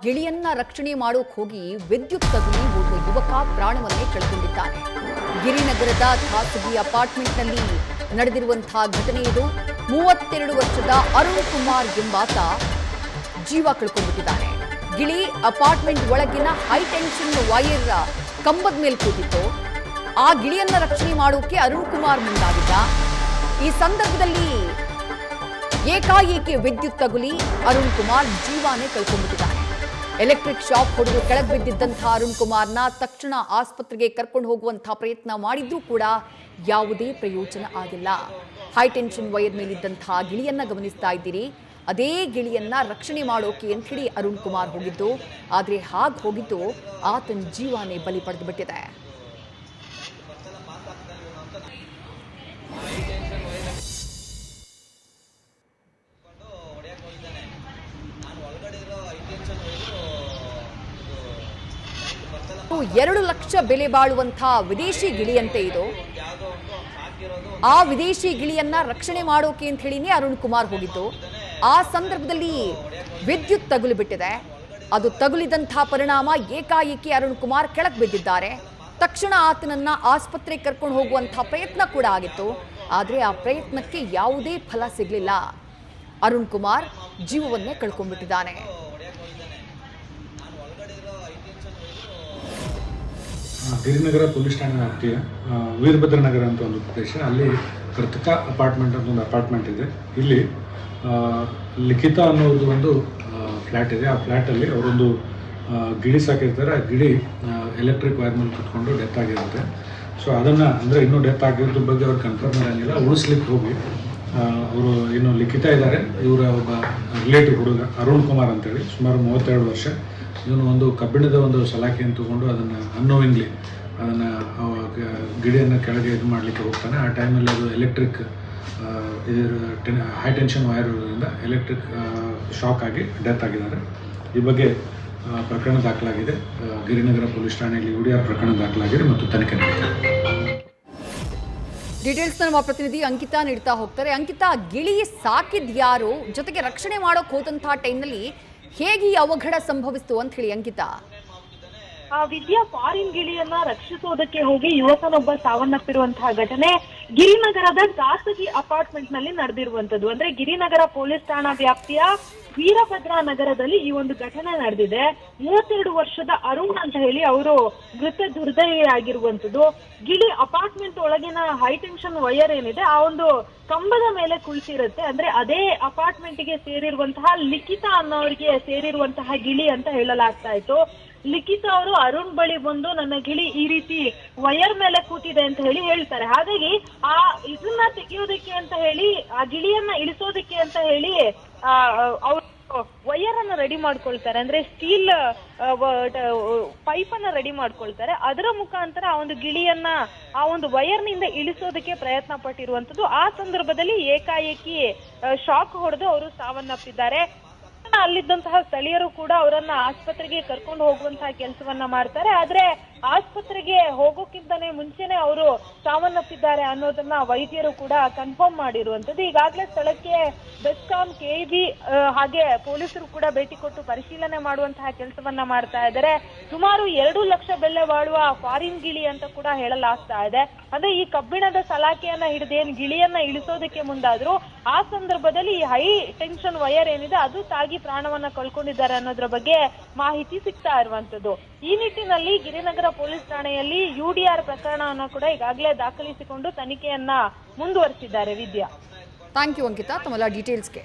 ಗಿಳಿಯನ್ನ ರಕ್ಷಣೆ ಮಾಡೋಕೆ ಹೋಗಿ ವಿದ್ಯುತ್ ತಗುಲಿ ಓರ್ವ ಯುವಕ ಪ್ರಾಣವನ್ನೇ ಕಳೆದುಕೊಂಡಿದ್ದಾನೆ. ಗಿರಿನಗರದ ಖಾಸಗಿ ಅಪಾರ್ಟ್ಮೆಂಟ್ನಲ್ಲಿ ನಡೆದಿರುವಂತಹ ಘಟನೆ ಇದು. 32 ವರ್ಷದ ಅರುಣ್ ಕುಮಾರ್ ಎಂಬಾತ ಜೀವ ಕಳ್ಕೊಂಡಿದ್ದಾನೆ. ಗಿಳಿ ಅಪಾರ್ಟ್ಮೆಂಟ್ ಒಳಗಿನ ಹೈ ಟೆನ್ಷನ್ ವೈರ್ ಕಂಬದ ಮೇಲೆ ಕೂತಿತ್ತು. ಆ ಗಿಳಿಯನ್ನ ರಕ್ಷಣೆ ಮಾಡೋಕೆ ಅರುಣ್ ಕುಮಾರ್ ಮುಂದಾಗಿದ್ದ. ಈ ಸಂದರ್ಭದಲ್ಲಿ ಏಕಾಏಕಿ ವಿದ್ಯುತ್ ತಗುಲಿ ಅರುಣ್ ಕುಮಾರ್ ಜೀವನೇ ಕಳ್ಕೊಂಡಿದ್ದಾನೆ. ಎಲೆಕ್ಟ್ರಿಕ್ ಶಾಕ್ ಹೊಡೆದು ಕೆಳಗೆ ಬಿದ್ದಿದ್ದಂತಹ ಅರುಣ್ ಕುಮಾರ್ನ ತಕ್ಷಣ ಆಸ್ಪತ್ರೆಗೆ ಕರ್ಕೊಂಡು ಹೋಗುವಂತಹ ಪ್ರಯತ್ನ ಮಾಡಿದ್ರೂ ಕೂಡ ಯಾವುದೇ ಪ್ರಯೋಜನ ಆಗಿಲ್ಲ. ಹೈ ಟೆನ್ಷನ್ ವೈರ್ ಮೇಲಿದ್ದಂತಹ ಗಿಳಿಯನ್ನ ಗಮನಿಸ್ತಾ ಇದ್ದೀರಿ. ಅದೇ ಗಿಳಿಯನ್ನ ರಕ್ಷಣೆ ಮಾಡೋಕೆ ಅಂತ ಹೇಳಿ ಅರುಣ್ ಕುಮಾರ್ ಹೋಗಿದ್ದು, ಆದರೆ ಹಾಗೆ ಹೋಗಿದ್ದು ಆತನ ಜೀವನೇ ಬಲಿ ಪಡೆದು ಬಿಟ್ಟಿದೆ. $2 ಲಕ್ಷ ಬೆಲೆ ಬಾಳುವಂತಹ ವಿದೇಶಿ ಗಿಳಿಯಂತೆ ಇದು. ಆ ವಿದೇಶಿ ಗಿಳಿಯನ್ನ ರಕ್ಷಣೆ ಮಾಡೋಕೆ ಅಂತ ಹೇಳಿನೇ ಅರುಣ್ ಕುಮಾರ್ ಹೋಗಿದ್ದು. ಆ ಸಂದರ್ಭದಲ್ಲಿ ವಿದ್ಯುತ್ ತಗುಲಿ ಬಿಟ್ಟಿದೆ. ಅದು ತಗುಲಿದಂತಹ ಪರಿಣಾಮ ಏಕಾಏಕಿ ಅರುಣ್ ಕುಮಾರ್ ಕೆಳಗೆ ಬಿದ್ದಿದ್ದಾರೆ. ತಕ್ಷಣ ಆತನನ್ನ ಆಸ್ಪತ್ರೆಗೆ ಕರ್ಕೊಂಡು ಹೋಗುವಂತಹ ಪ್ರಯತ್ನ ಕೂಡ ಆಗಿತ್ತು. ಆದರೆ ಆ ಪ್ರಯತ್ನಕ್ಕೆ ಯಾವುದೇ ಫಲ ಸಿಗಲಿಲ್ಲ. ಅರುಣ್ ಕುಮಾರ್ ಜೀವವನ್ನೇ ಕಳ್ಕೊಂಡ್ಬಿಟ್ಟಿದ್ದಾನೆ. ಗಿರಿನಗರ ಪೊಲೀಸ್ ಠಾಣೆ ವ್ಯಾಪ್ತಿಯ ವೀರಭದ್ರ ನಗರ ಅಂತ ಒಂದು ಪ್ರದೇಶ, ಅಲ್ಲಿ ಕೃತಕ ಅಪಾರ್ಟ್ಮೆಂಟ್ ಅಂತ ಒಂದು ಅಪಾರ್ಟ್ಮೆಂಟ್ ಇದೆ. ಇಲ್ಲಿ ಲಿಖಿತಾ ಅನ್ನೋದು ಒಂದು ಫ್ಲ್ಯಾಟ್ ಇದೆ. ಆ ಫ್ಲ್ಯಾಟಲ್ಲಿ ಅವರೊಂದು ಗಿಳಿ ಸಾಕಿರ್ತಾರೆ. ಆ ಗಿಳಿ ಎಲೆಕ್ಟ್ರಿಕ್ ವೈರ್ ಮೇಲೆ ಕುತ್ಕೊಂಡು ಡೆತ್ ಆಗಿರುತ್ತೆ. ಸೊ ಅದನ್ನು ಅಂದರೆ ಇನ್ನೂ ಡೆತ್ ಆಗಿರೋದ್ರ ಬಗ್ಗೆ ಅವ್ರು ಕನ್ಫರ್ಮ್ ಆಗಿಲ್ಲ. ಉಳಿಸ್ಲಿಕ್ಕೆ ಹೋಗಿ ಅವರು ಇನ್ನು ಲಿಖಿತಾ ಇದ್ದಾರೆ. ಇವರ ಒಬ್ಬ ರಿಲೇಟಿವ್ ಹುಡುಗ ಅರುಣ್ ಕುಮಾರ್ ಅಂತೇಳಿ, ಸುಮಾರು 32 ವರ್ಷ. ಇವನು ಒಂದು ಕಬ್ಬಿಣದ ಒಂದು ಸಲಾಕೆಯನ್ನು ತಗೊಂಡು ಅದನ್ನು ಅನ್ನೋವಿಂಗ್ಲಿ ಅದನ್ನು ಗಿಡಿಯನ್ನು ಕೆಳಗೆ ಇದು ಮಾಡಲಿಕ್ಕೆ ಹೋಗ್ತಾನೆ. ಆ ಟೈಮಲ್ಲಿ ಅದು ಎಲೆಕ್ಟ್ರಿಕ್ ಹೈ ಟೆನ್ಷನ್ ವೈರಿಂದ ಎಲೆಕ್ಟ್ರಿಕ್ ಶಾಕ್ ಆಗಿ ಡೆತ್ ಆಗಿದ್ದಾರೆ. ಈ ಬಗ್ಗೆ ಪ್ರಕರಣ ದಾಖಲಾಗಿದೆ. ಗಿರಿನಗರ ಪೊಲೀಸ್ ಠಾಣೆಯಲ್ಲಿ UDR ಪ್ರಕರಣ ದಾಖಲಾಗಿದೆ ಮತ್ತು ತನಿಖೆ ನಡೆದಿದೆ. ಡೀಟೇಲ್ಸ್ ನಮ್ಮ ಪ್ರತಿನಿಧಿ ಅಂಕಿತಾ ನೀಡ್ತಾ ಹೋಗ್ತಾರೆ. ಅಂಕಿತಾ, ಗಿಳಿ ಸಾಕಿದ್ಯಾರು, ಜೊತೆಗೆ ರಕ್ಷಣೆ ಮಾಡೋಕೆ ಹೋದಂತಹ ಟೈಮ್ನಲ್ಲಿ ಹೇಗೆ ಈ ಅವಘಡ ಸಂಭವಿಸ್ತು ಅಂತ ಹೇಳಿ ಅಂಕಿತಾ? ವಿದ್ಯಾ, ಫಾರಿನ್ ಗಿಳಿಯನ್ನ ರಕ್ಷಿಸುವುದಕ್ಕೆ ಹೋಗಿ ಯುವಕನೊಬ್ಬ ಸಾವನ್ನಪ್ಪಿರುವಂತಹ ಘಟನೆ ಗಿರಿನಗರದ ಖಾಸಗಿ ಅಪಾರ್ಟ್ಮೆಂಟ್ ನಲ್ಲಿ ನಡೆದಿರುವಂತದ್ದು. ಅಂದ್ರೆ ಗಿರಿನಗರ ಪೊಲೀಸ್ ಠಾಣಾ ವ್ಯಾಪ್ತಿಯ ವೀರಭದ್ರ ನಗರದಲ್ಲಿ ಈ ಒಂದು ಘಟನೆ ನಡೆದಿದೆ. 32 ವರ್ಷದ ಅರುಣ್ ಅಂತ ಹೇಳಿ ಅವರು ಮೃತ ದುರ್ದೈವಿಯಾಗಿರುವಂತದ್ದು. ಗಿಳಿ ಅಪಾರ್ಟ್ಮೆಂಟ್ ಒಳಗಿನ ಹೈ ಟೆನ್ಷನ್ ವೈರ್ ಏನಿದೆ ಆ ಒಂದು ಕಂಬದ ಮೇಲೆ ಕುಳಿತಿರುತ್ತೆ. ಅಂದ್ರೆ ಅದೇ ಅಪಾರ್ಟ್ಮೆಂಟ್ ಗೆ ಸೇರಿರುವಂತಹ ಲಿಖಿತಾ ಅನ್ನೋರಿಗೆ ಸೇರಿರುವಂತಹ ಗಿಳಿ ಅಂತ ಹೇಳಲಾಗ್ತಾ ಇತ್ತು. ಲಿಖಿತಾ ಅವರು ಅರುಣ್ ಬಳಿ ಬಂದು ನನ್ನ ಗಿಳಿ ಈ ರೀತಿ ವೈರ್ ಮೇಲೆ ಕೂತಿದೆ ಅಂತ ಹೇಳಿ ಹೇಳ್ತಾರೆ. ಹಾಗಾಗಿ ಆ ಇದನ್ನ ತೆಗೆಯೋದಕ್ಕೆ ಅಂತ ಹೇಳಿ, ಆ ಗಿಳಿಯನ್ನ ಇಳಿಸೋದಕ್ಕೆ ಅಂತ ಹೇಳಿ ಅವರು ವೈರ್ ಅನ್ನ ರೆಡಿ ಮಾಡ್ಕೊಳ್ತಾರೆ. ಅಂದ್ರೆ ಸ್ಟೀಲ್ ಪೈಪ್ ಅನ್ನ ರೆಡಿ ಮಾಡ್ಕೊಳ್ತಾರೆ. ಅದರ ಮುಖಾಂತರ ಆ ಒಂದು ಗಿಳಿಯನ್ನ ಆ ಒಂದು ವೈರ್ ನಿಂದ ಇಳಿಸೋದಕ್ಕೆ ಪ್ರಯತ್ನ ಪಟ್ಟಿರುವಂತದ್ದು. ಆ ಸಂದರ್ಭದಲ್ಲಿ ಏಕಾಏಕಿ ಶಾಕ್ ಹೊಡೆದು ಅವರು ಸಾವನ್ನಪ್ಪಿದ್ದಾರೆ. ಅಲ್ಲಿದ್ದಂತಹ ಸ್ಥಳೀಯರು ಕೂಡ ಅವರನ್ನ ಆಸ್ಪತ್ರೆಗೆ ಕರ್ಕೊಂಡು ಹೋಗುವಂತಹ ಕೆಲಸವನ್ನ ಮಾಡ್ತಾರೆ. ಆದ್ರೆ ಆಸ್ಪತ್ರೆಗೆ ಹೋಗೋಕ್ಕಿಂತನೇ ಮುಂಚೆನೆ ಅವರು ಸಾವನ್ನಪ್ಪಿದ್ದಾರೆ ಅನ್ನೋದನ್ನ ವೈದ್ಯರು ಕೂಡ ಕನ್ಫರ್ಮ್ ಮಾಡಿರುವಂತದ್ದು. ಈಗಾಗಲೇ ಸ್ಥಳಕ್ಕೆ ಬೆಸ್ಕಾಂ, KEB ಹಾಗೆ ಪೊಲೀಸರು ಕೂಡ ಭೇಟಿ ಕೊಟ್ಟು ಪರಿಶೀಲನೆ ಮಾಡುವಂತಹ ಕೆಲಸವನ್ನ ಮಾಡ್ತಾ ಇದ್ದಾರೆ. ಸುಮಾರು 2 ಲಕ್ಷ ಬೆಲೆ ಬಾಳುವ ಫಾರಿನ್ ಗಿಳಿ ಅಂತ ಕೂಡ ಹೇಳಲಾಗ್ತಾ ಇದೆ. ಅಂದ್ರೆ ಈ ಕಬ್ಬಿಣದ ಸಲಾಕೆಯನ್ನ ಹಿಡಿದು ಏನ್ ಗಿಳಿಯನ್ನ ಇಳಿಸೋದಕ್ಕೆ ಮುಂದಾದ್ರು, ಆ ಸಂದರ್ಭದಲ್ಲಿ ಈ ಹೈ ಟೆನ್ಷನ್ ವೈರ್ ಏನಿದೆ ಅದು ತಾಗಿ ಪ್ರಾಣವನ್ನ ಕಳ್ಕೊಂಡಿದ್ದಾರೆ ಅನ್ನೋದ್ರ ಬಗ್ಗೆ ಮಾಹಿತಿ ಸಿಗ್ತಾ ಇರುವಂತದ್ದು. ಈ ನಿಟ್ಟಿನಲ್ಲಿ ಗಿರಿನಗರ ಪೊಲೀಸ್ ಠಾಣೆಯಲ್ಲಿ UDR ಪ್ರಕರಣವನ್ನು ಕೂಡ ಈಗಾಗಲೇ ದಾಖಲಿಸಿಕೊಂಡು ತನಿಖೆಯನ್ನ ಮುಂದುವರಿಸಿದ್ದಾರೆ. ವಿದ್ಯಾ, ಥ್ಯಾಂಕ್ ಯು ಅಂಕಿತಾ ತಮ್ಮೆಲ್ಲ ಡೀಟೇಲ್ಸ್ಗೆ.